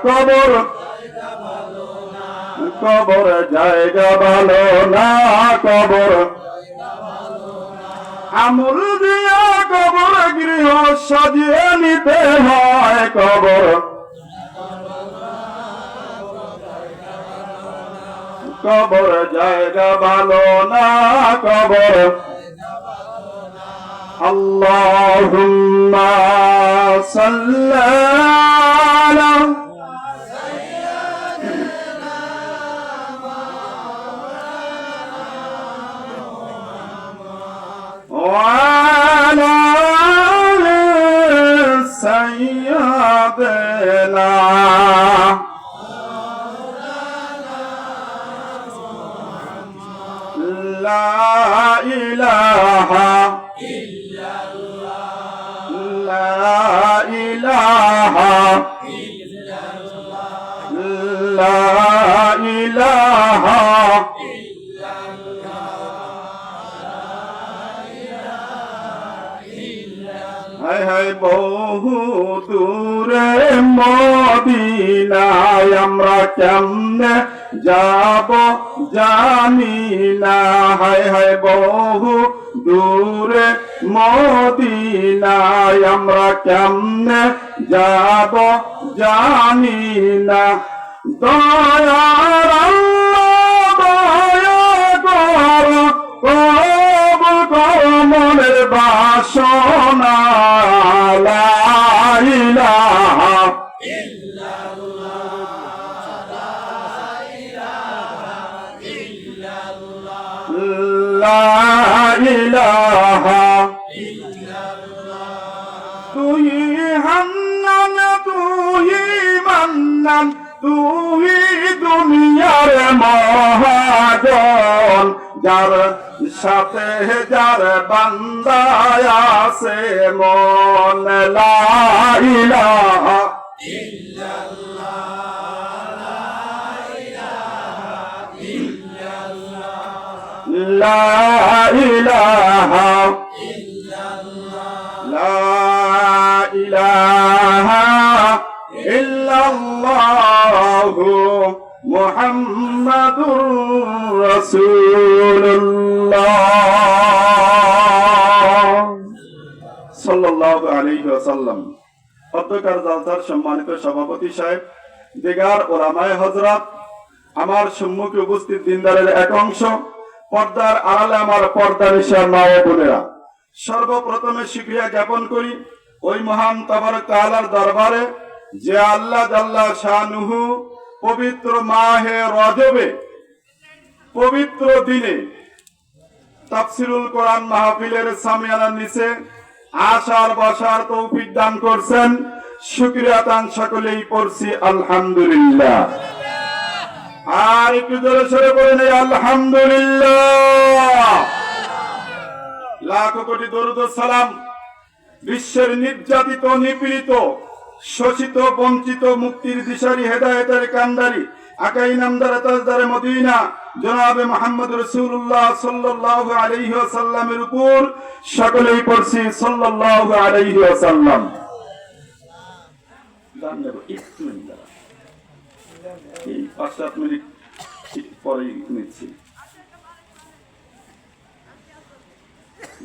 কবর কবর জায়গা ভালো না, কবর আমল দিয়া কবর গৃহ সাজিয়ে নিতে হয়, কবর কবর জায়গা ভালো না, কবর আল্লাহুম্মা সাল্লি আলা وعلى آل سيدنا لا إله إلا الله لا إله إلا الله لا إله হায় হায় বহু দূরে মদিনায় আমরা কেমনে যাব জানি না, হায় হায় বহু দূরে মদিনায় আমরা কেমনে যাব জানি না। দয়ার আল্লাহ দয়া করো, কবুল করো মনের বাসনা, লা ইলাহা লা ইলাহা তুই হান্নান তুই মান্নান তুই দুনিয়ার মহাজন, যার সাথে যার বান্দা আছে মন, লা ইলাহা লা ইলাহা লা ইলাহা ইল্লাল্লাহু মুহাম্মাদুর রাসূলুল্লাহ সাল্লাল্লাহু আলাইহি ওয়াসাল্লাম। অধ্যকার জালসার সম্মানিত সভাপতি সাহেব, দিগার ওলামায়ে হযরত, আমার সম্মুখে উপস্থিত দিনদারের এক অংশ, পর্দার আড়ালে আমার পর্দানিশার মা ও বোনেরা, সর্বপ্রথমে শুকরিয়া জ্ঞাপন করি ওই মহান তাবারক তাআলার দরবারে যে আল্লাহ জাল্লা শানুহু পবিত্র মাহে রজবে পবিত্র দিনে তাফসিরুল কোরআন মাহফিলের সামিয়ানার নিচে আসার বসার তৌফিক দান করছেন। শুকরিয়া তান সকলেই পড়ছি আলহামদুলিল্লাহ। আর একটু জোরে সরে বলে নেই আলহামদুলিল্লাহ। লাখো কোটি দরুদ ও সালাম বিশ্বের নির্যাতিত, নিপীড়িত, শোষিত, বঞ্চিত, মুক্তির দিশারি, হেদায়েতের কান্ডারি, আকাই নামদারে তাজদারে মদিনা জনাবে মুহাম্মদ রাসূলুল্লাহ সাল্লাল্লাহু আলাইহি ওয়াসাল্লামের উপর সকলেই পড়ছি সাল্লাল্লাহু আলাইহি ওয়াসাল্লাম। দান দেব একটু দাঁড়া, এই 5-7 মিনিট পরেই নিচ্ছি।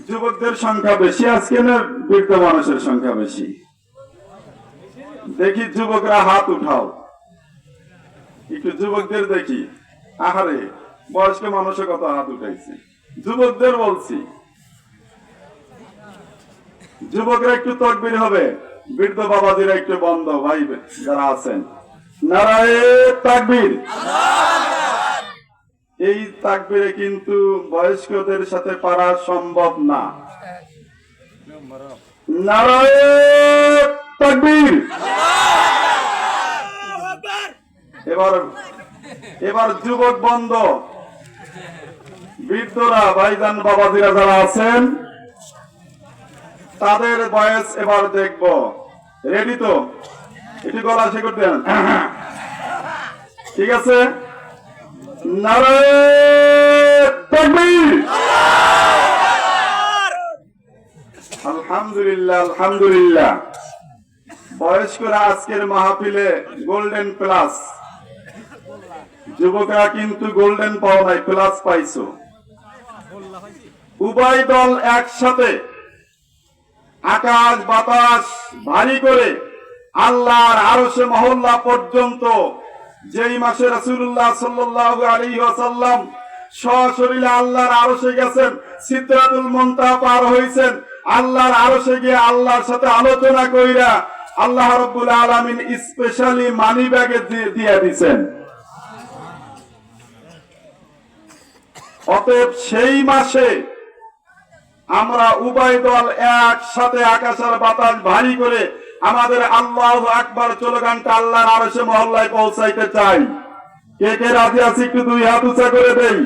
যুবকদের সংখ্যা বেশি আজকে না বৃদ্ধ মানুষের সংখ্যা বেশি? দেখি যুবকরা হাত উঠাও, একটু যুবকদের দেখি। আহারে, বয়স্ক মানুষের কত হাত উঠাইছে, যুবকদের বলছি। যুবকরা একটু তাকবীর হবে, বৃদ্ধ বাবাজিরা একটু বন্ধ, ভাই যারা আছেন নারায়ে তাকবীর। এই তাকবীরে কিন্তু বয়স্কদের সাথে পারা সম্ভব না। নারায়ে তাকবীর। এবার যুবক বন্ধ, বৃদ্ধরা ভাইজান বাবাজিরা যারা আছেন তাদের বয়স এবার দেখব। রেডি তো? এটি গলা সে করতেন, ঠিক আছে? নারায়ে তাকবীর। আলহামদুলিল্লাহ, আলহামদুলিল্লাহ। বয়স্করা আজকের মাহফিলে গোল্ডেন প্লাস, যুবকরা কিন্তু গোল্ডেন পাও নাই, প্লাস পাইছো। উভয় দল একসাথে আকাশ বাতাস ভারী করে আল্লাহর আরশে মহল্লা পর্যন্ত, যেই মাসে রাসূলুল্লাহ সাল্লাল্লাহু আলাইহি ওয়াসাল্লাম সশরীরে আল্লাহর আরশে গেছেন, সিদরাতুল মুনতাহা পার হইছেন, আল্লাহর আরশে গিয়ে আল্লাহর সাথে আলোচনা কইরা আল্লাহ রাব্বুল আলামিন স্পেশালি মানি ব্যাগে দিয়ে দিবেন। অতএব সেই মাসে আমরা উভয় দল একসাথে আকাশের বাতাস ভারী করে আমাদের আল্লাহু আকবার স্লোগানটা আল্লাহর আরশে মহল্লায় পৌঁছাইতে চাই। কে কে রাজি আছে একটু দুই হাত উঁচা করে দেই।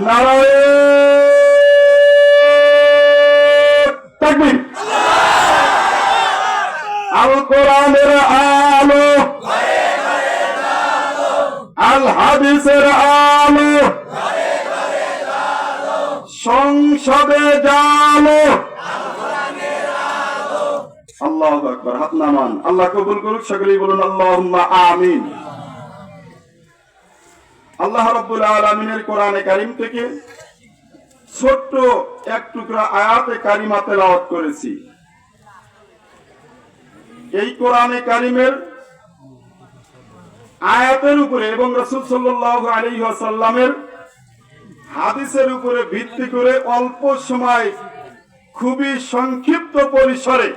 নারায়ে তাকবীর। আল কোরআনের আলো, আল হাদিসের আলো, সংসদে জালো, আল্লাহু আকবার। হাত নামান, আল্লাহ কবুল করুক, সকলেই বলুন আল্লাহুম্মা আমিন। আল্লাহ রাব্বুল আলামিনের কোরআনে কারীম থেকে ছোট্ট এক টুকরা আয়াতে কারিমা তেলাওয়াত করেছি। এই কোরআনে কারীমের আয়াতের উপরে এবং রাসূল সাল্লাল্লাহু আলাইহি ওয়াসাল্লামের হাদিসের উপরে ভিত্তি করে অল্প সময় খুবই সংক্ষিপ্ত পরিসরে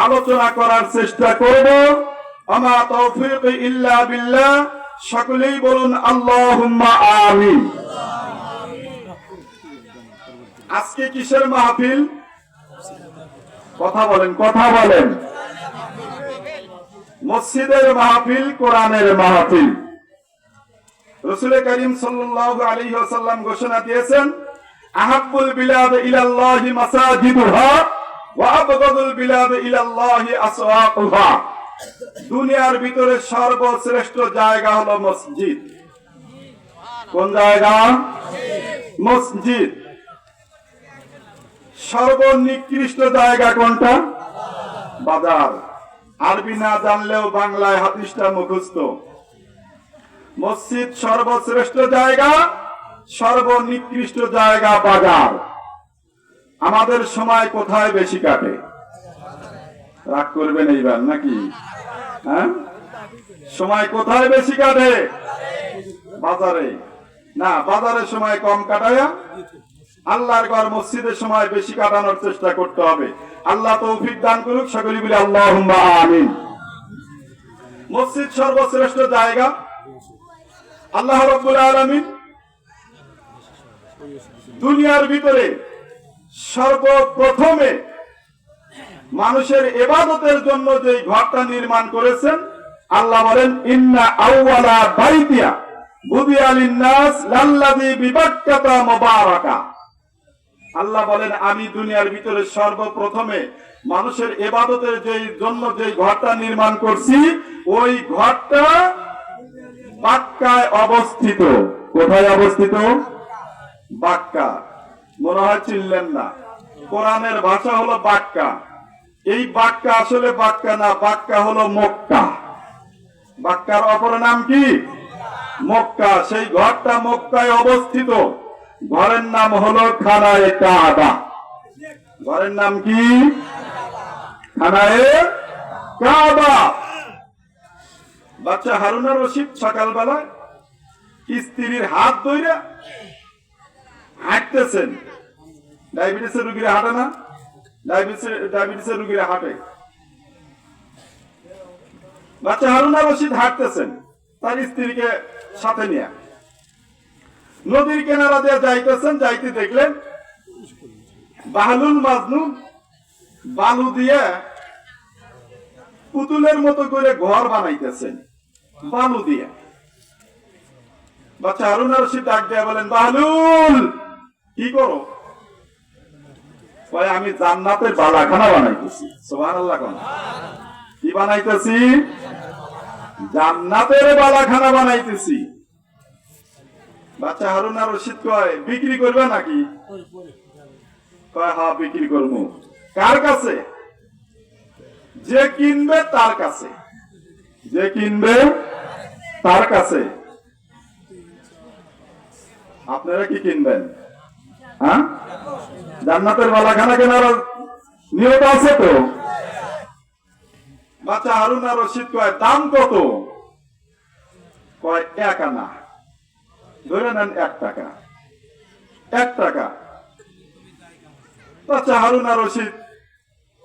আলোচনা করার চেষ্টা করব। আমা তৌফিক ইল্লা বিল্লাহ। সকলেই বলুন আল্লাহুম্মা আমিন। আজকে কিসের মাহফিল? কথা বলেন, কথা বলেন। মসজিদের মাহফিল, কোরআনের মাহফিল। রাসূল করিম সাল্লাল্লাহু আলাইহি ওয়াসাল্লাম ঘোষণা দিয়েছেন, আহাব্বুল বিলাদ ইলাল্লাহি মাসাজিদুহা ওয়া আবগাদুল বিলাদ ইলাল্লাহি আসওয়াকুহা। দুনিয়ার ভিতরে সর্বশ্রেষ্ঠ জায়গা হলো মসজিদ। কোন জায়গা? মসজিদ। সর্বনিকৃষ্ট জায়গা কোনটা? বাজার। আরবি না জানলেও বাংলায় হাদিসটা মুখস্থ। মসজিদ সর্বশ্রেষ্ঠ জায়গা, সর্বনিকৃষ্ট জায়গা বাজার। আমাদের সময় কোথায় বেশি কাটে? রাগ করবেন এইবার নাকি? হ্যাঁ, সময় কোথায় বেশি কাটে? বাজারে না, বাজারে সময় কম কাটায়া আল্লাহর ঘর মসজিদের সময় বেশি কাটানোর চেষ্টা করতে হবে। আল্লাহ তৌফিক দান করুক, সকলেই বলি আল্লাহুম্মা আমিন। মসজিদ সর্বশ্রেষ্ঠ জায়গা। আল্লাহ রাব্বুল আলামিন দুনিয়ার ভিতরে সর্বপ্রথমে মানুষের ইবাদতের জন্য যে ঘরটা নির্মাণ করেছেন, আল্লাহ বলেন ইন্না আউওয়ালা বাইতিয়া বুদিয়া লিন-নাস লাল্লাযী বিবাক্কাতা মুবারাকা। আল্লাহ বলেন আমি দুনিয়ার ভিতরে সর্বপ্রথমে মানুষের ইবাদতের জন্য যে ঘরটা নির্মাণ করছি, ওই ঘরটা বাক্কায় অবস্থিত। কোথায় অবস্থিত? বাক্কা। মনে হয় চিনলেন না। কোরআনের ভাষা হলো বাক্কা। এই বাক্কা আসলে বাক্কা না, বাক্কা হলো মক্কা। বাক্কার অপর নাম কি? মক্কা। সেই ঘরটা মক্কায় অবস্থিত। ঘরের নাম হলো খানায়ে কাবা। ঘরের নাম কি? খানায়ে কাবা। বাচ্চা হারুন আর রশিদ সকালবেলা স্ত্রীর হাত ধরে হাঁটতেছেন। ডায়াবেটিসের রোগীরা হাঁটে না? ডায়াবেটিসের রোগীরা হাঁটে। বাচ্চা হারুন আর রশিদ হাঁটতেছেন তার স্ত্রীকে সাথে নিয়ে। নদীর কিনারা দিয়ে যাইতেছেন, যাইতে দেখলেন বাহলুল মাজনুন বালু দিয়ে পুতুলের মতো করে ঘর বানাইতেছেন বালু দিয়ে। বাচ্চা হারুন আর রশিদ ডাক দিয়ে বলেন, বাহলুল কি করো? আমি জান্নাতের বালাখানা বানাইতেছি। সুবহানাল্লাহ। কি বানাইতেছি? জান্নাতের বালাখানা বানাইতেছি। বাচ্চা হারুন আর রশিদ কয়, বিক্রি করবে নাকি? কয় হ্যাঁ বিক্রি করবো। কার কাছে? যে কিনবে তার কাছে, যে কিনবে তার কাছে। আপনারা কি কিনবেন? হ্যাঁ, জান্নাতের মালাখানা কেনার নিয়ত আছে তো? বাচ্চা হারুন আর রশিদ কয় দাম কত? কয় 1 আনা। ধরে নেন 1 টাকা, 1 টাকা। বাচ্চা হারুন আর রশিদ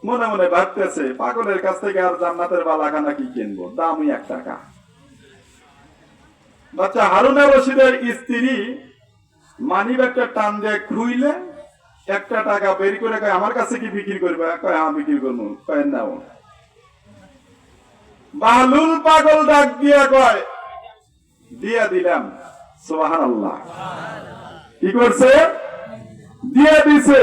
মনে মনে ভাবতেছে, পাগলের কাছ থেকে আর জান্নাতের বালাখানা কি কিনবো, দামই 1 টাকা। বাচ্চা হারুন আর রশিদের স্ত্রী মানি ব্যাগটা টান দিয়ে খুইলে 1 টাকা বের করে কয় আমার কাছে কি বিক্রি করবে? কয় হ্যাঁ বিক্রি করবো। কয় নাও। বাহলুল পাগল ডাক দিয়ে কয় দিয়ে দিলাম। সুবহানাল্লাহ। কি করছে? দিয়ে দিছে।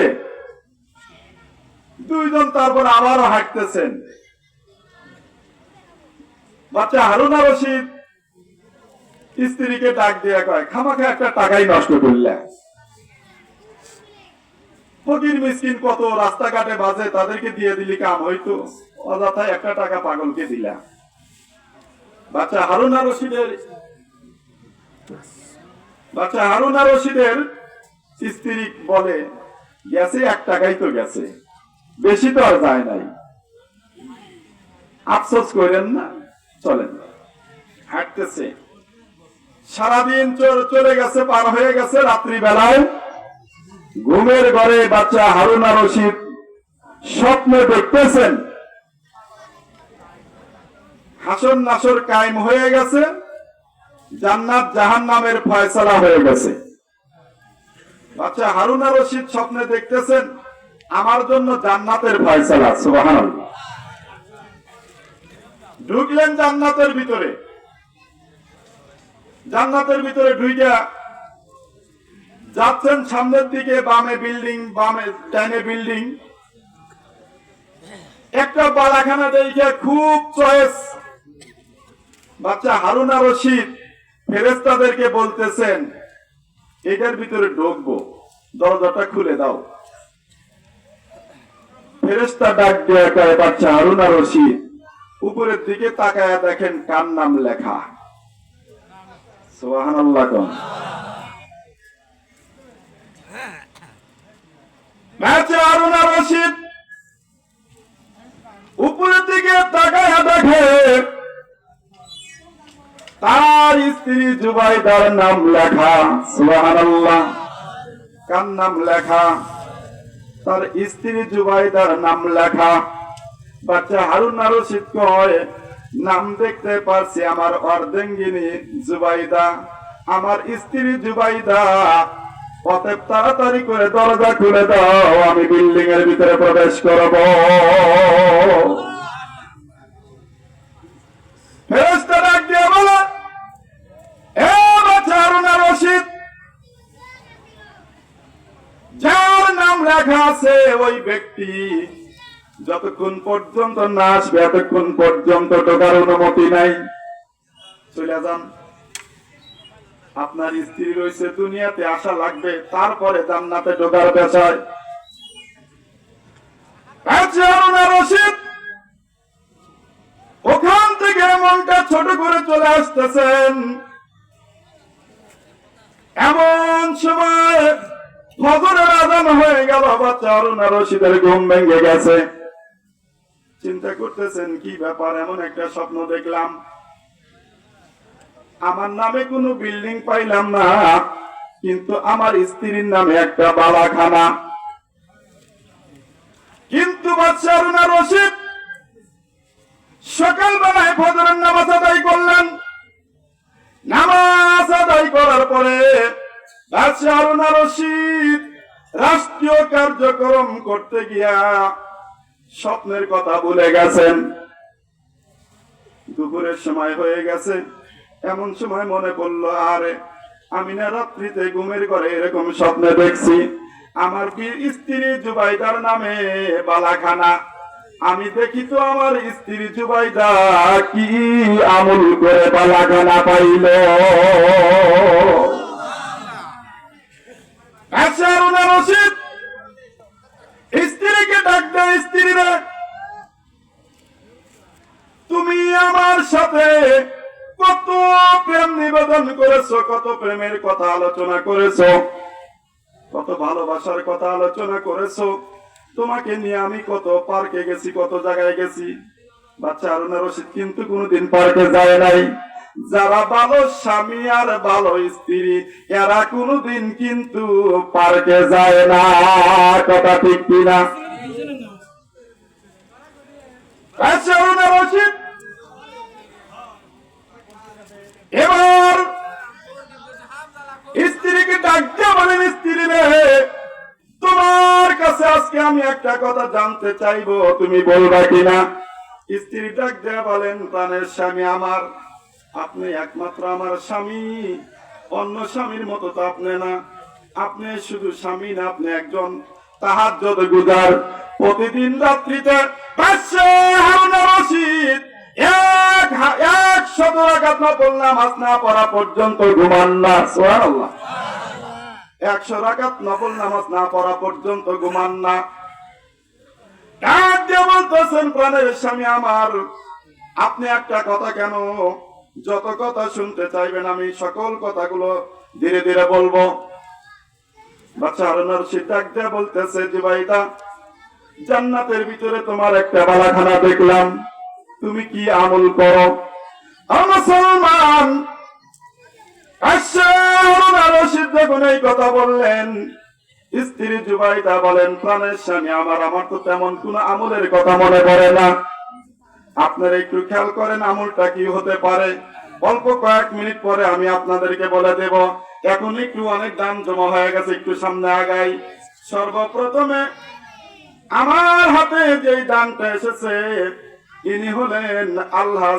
দুইজন তারপর আবারও হাঁটতেছেন। বাচ্চা হারুন আর রশিদ স্ত্রীকে ডাক দিয়ে কয় খামাখা 1 টাকাই নষ্ট করলে। ফকির মিসকিন কত রাস্তাঘাটে বাজে, তাদেরকে দিয়ে দিলি কাম হইতো, অযথায় 1 টাকা পাগলকে দিলা। বাচ্চা হারুন আর রশিদের স্ত্রী বলে গেছে 1 টাকাই তো গেছে, বেশি তো আর যায় নাই, আফসোস করেন না, চলেন। হাঁটতেছে, সারাদিন চলে গেছে, পার হয়ে গেছে। রাত্রি বেলায় ঘুমের ঘরে বাচ্চা হারুন আর রশিদ স্বপ্নে দেখতেছেন হাসর নাসর কায়েম হয়ে গেছে, জান্নাত জাহান্নামের ফয়সালা হয়ে গেছে। বাচ্চা হারুন আর রশিদ স্বপ্নে দেখতেছেন আমার জন্য জান্নাতের ফয়সালা। সুবহানাল্লাহ। ঢুকলেন জান্নাতের ভিতরে। জান্নাতের ভিতরে ঢুইকা যাচ্ছেন সামনের দিকে, বামে বিল্ডিং, বামে ডাইনে বিল্ডিং। একটা বালাখানা দেখে খুব চয়েস। বাচ্চা হারুন আর রশিদ ফেরেশতাদেরকে বলতেছেন এটার ভিতরে ঢুকবো, দরজাটা খুলে দাও। ফেরেশতা ডাক দিয়ে কয় বাচ্চা হারুন আর রশিদ উপরের দিকে তাকায়া দেখেন কার নাম লেখা। সুবহানাল্লাহ। বাচ্চা হারুন আর রশিদ উপরের দিকে তাকায়া দেখে তার স্ত্রী জুবাইদার নাম লেখা। সুবহানাল্লাহ। কার নাম লেখা? তার স্ত্রী জুবাইদার নাম লেখা। বাচ্চা হারুন আর রশিদ কয় নাম দেখতে পারছি আমার অর্ধাঙ্গিনী জুবাইদা, আমার স্ত্রী জুবাইদা, অতএব তাড়াতাড়ি করে দরজা খুলে দাও, আমি বিল্ডিং এর ভিতরে প্রবেশ করব। ফেরেশতা ডাক দিয়ে বলে এ বাচ্চা হারুন আর রশিদ, যার নাম লেখা আছে ওই ব্যক্তি যতক্ষণ পর্যন্ত না আসবে এতক্ষণ পর্যন্ত ঢোকার অনুমতি নাই, চলে যান। আপনার স্ত্রী রয়েছে, দুনিয়াতে আসা লাগবে, তারপরে জান্নাতে ঢোকার পেশায়। হারুন আর রশিদ ওখান থেকে মনটা ছোট করে চলে আসতেছেন। এমন সময় ফজরের আযান হয়ে গেল। বাচ্চা হারুন আর রশিদের ঘুম ভেঙে গেছে। চিন্তা করতেছেন কি ব্যাপার, এমন একটা স্বপ্ন দেখলাম, আমার নামে কোনো বিল্ডিং পাইলাম না, কিন্তু আমার স্ত্রীর নামে একটা বালাখানা। কিন্তু বাচ্চা হারুন আর রশিদ সকালবেলায় ফজরের নামাজ আদায় করলেন। নামাজ আদায় করার পরে বাচ্চা হারুন আর রশিদ রাষ্ট্রীয় কার্যক্রম করতে গিয়া স্বপ্নের কথা ভুলে গেছেন। দুপুরের সময় হয়ে গেছে। এমন সময় মনে পড়লো আরে আমি না রাত্রিতে ঘুমের ঘরে এরকম স্বপ্নে দেখছি আমার স্ত্রী জুবাইদার নামে বালাখানা। আমি দেখি তো আমার স্ত্রী জুবাইদা কি আমল করে বালাখানা পাইল। হারুন আর রশিদ স্ত্রীকে ডাক দেয়, স্ত্রীরা তুমি আমার সাথে কত প্রেম নিবেদন করেছো, কত প্রেমের কথা আলোচনা করেছো, কত ভালোবাসার কথা আলোচনা করেছো। তোমাকে নিয়ে আমি কত পার্কে গেছি, কত জায়গায় গেছি। বাচ্চা হারুন রশিদ কিন্তু কোনোদিন পার্কে যায় নাই। যারা ভালো স্বামী আর ভালো স্ত্রী এরা কোনোদিন কিন্তু পার্কে যায় না। কথা ঠিক কিনা? বাচ্চা হারুন রশিদ এবার স্ত্রীকে ডাক দিয়ে বলেন, স্ত্রী রে, তোমার কাছে আজকে আমি একটা কথা জানতে চাইবো, তুমি বলবা কিনা? স্ত্রী ডাক দিয়ে বলেন, প্রাণের স্বামী আমার, আপনি একমাত্র আমার স্বামী, অন্য স্বামীর মতো তো আপনি না। আপনি শুধু স্বামী না, আপনি একজন তাহাজ্জুদ গুজার। প্রতিদিন রাত্রিতে হারুন রশিদ 100 রাকাত নফল নামাজ না পড়া পর্যন্ত ঘুমান না। সুবহানাল্লাহ। 100 রাকাত নফল নামাজ না পড়া পর্যন্ত ঘুমান না। ডাক দিয়ে বলতেছেন, প্রাণের স্বামী আমার, আপনি একটা কথা কেন, যত কথা শুনতে চাইবেন আমি সকল কথাগুলো ধীরে ধীরে বলবো। বাচ্চা হারুন রশিদ ডাক দিয়ে বলতেছে, জুবাইদা, জান্নাতের ভিতরে তোমার একটা বালাখানা দেখলাম, তুমি কি আমল করো? মুসলমান। হারুন রশিদ যখন এই কথা বললেন, স্ত্রী জুবাইদা বলেন, প্রাণের স্বামী আমার, আমার তো তেমন কোন আমলের কথা মনে পড়ে না। আপনারা একটু খেয়াল করেন আমলটা কি হতে পারে। অল্প কয়েক মিনিট পরে আমি আপনাদেরকে বলে দেব। এখন একটু অনেক দান জমা হয়ে গেছে, একটু সামনে আগাই। সর্বপ্রথমে আমার হাতে যে দানটা এসেছে, ইনি হলেন আল্লাহ